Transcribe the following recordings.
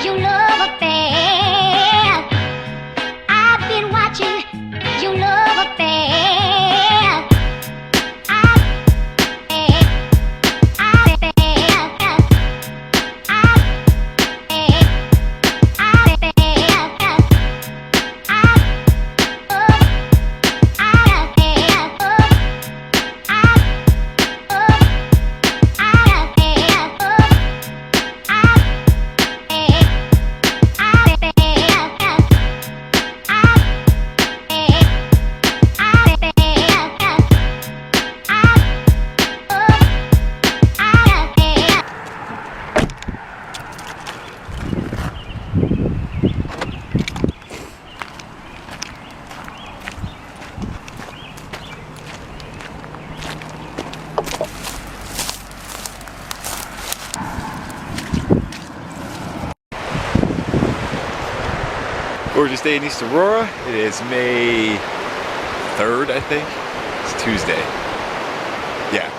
your love affair. I've been watching your love affair. Gorgeous day in East Aurora. It is May 3rd, I think. It's Tuesday. Yeah.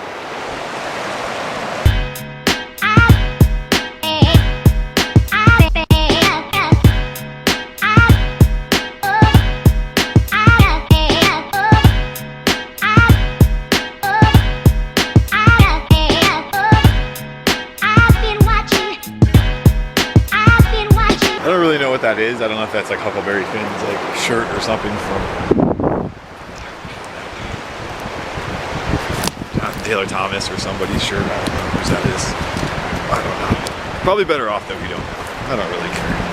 I don't really know what that is. I don't know if that's like Huckleberry Finn's like shirt or something from Taylor Thomas or somebody's shirt. I don't know whose that is. I don't know. Probably better off that we don't know. I don't really care.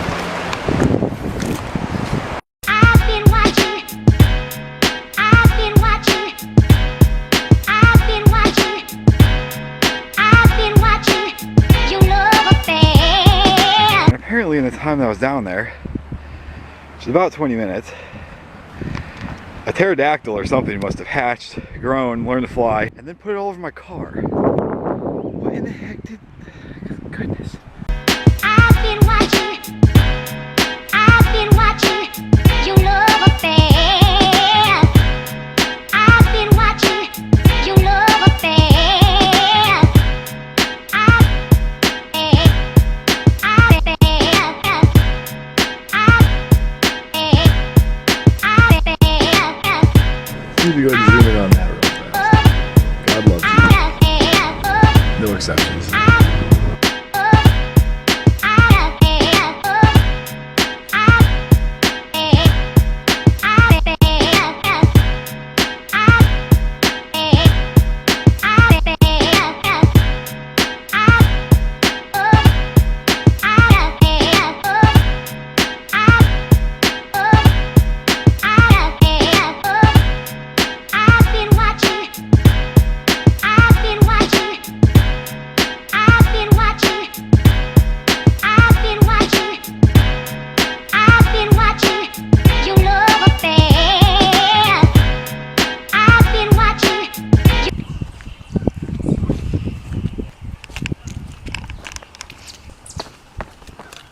Apparently in the time that I was down there, which is about 20 minutes, a pterodactyl or something must have hatched, grown, learned to fly, and then put it all over my car. What in the heck did... Goodness. I've been watching your love affair. I've been watching your love affair. You need to go and zoom in on that real fast. God loves you. No exceptions.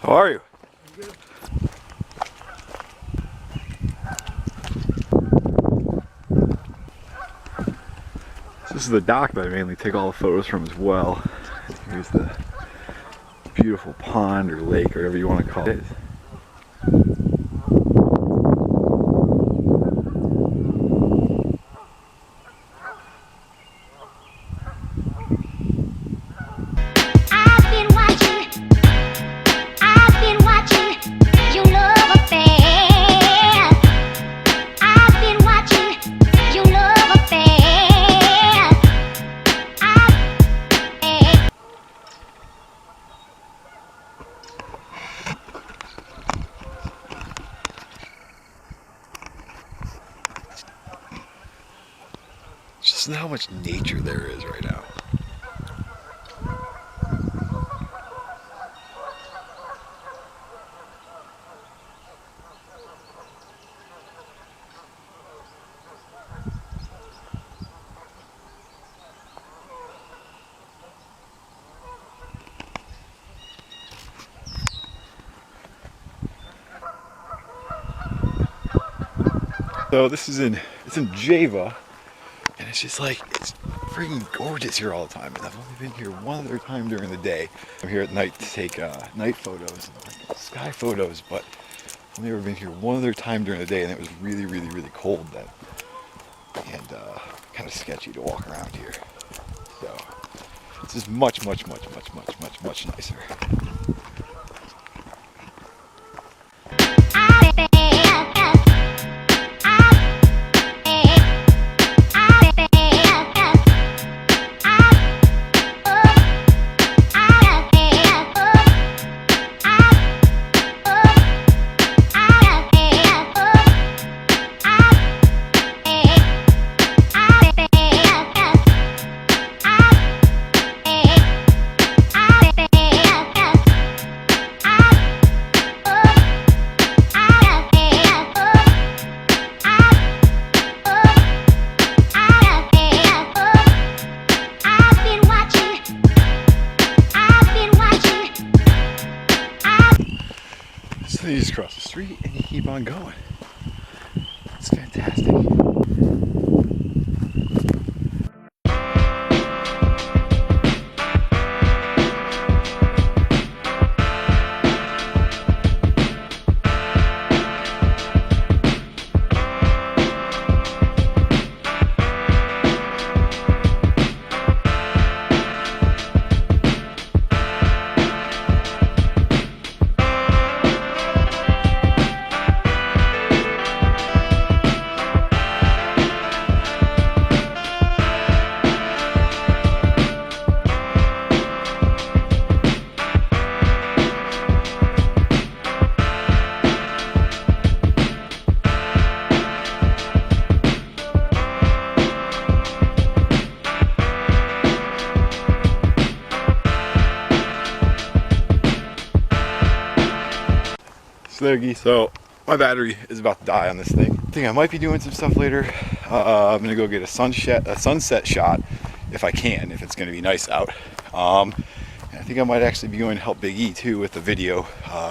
How are you? This is the dock that I mainly take all the photos from as well. Here's the beautiful pond or lake or whatever you want to call it. Just how much nature there is right now. So this is it's in Java, and it's just like, it's freaking gorgeous here all the time, and I've only been here one other time during the day. I'm here at night to take night photos and like, sky photos, but I've only ever been here one other time during the day, and it was really, really, really cold then, and kind of sketchy to walk around here. So this is much, much, much, much, much, much, much nicer. So you just cross the street and you keep on going. It's fantastic. So my battery is about to die on this thing. I think I might be doing some stuff later. I'm gonna go get a sunset shot if I can, if it's gonna be nice out. And I think I might actually be going to help Big E too with the video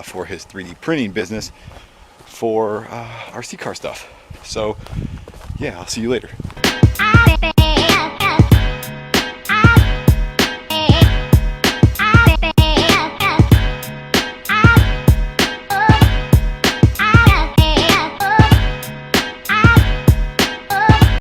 for his 3D printing business for RC car stuff. So yeah, I'll see you later.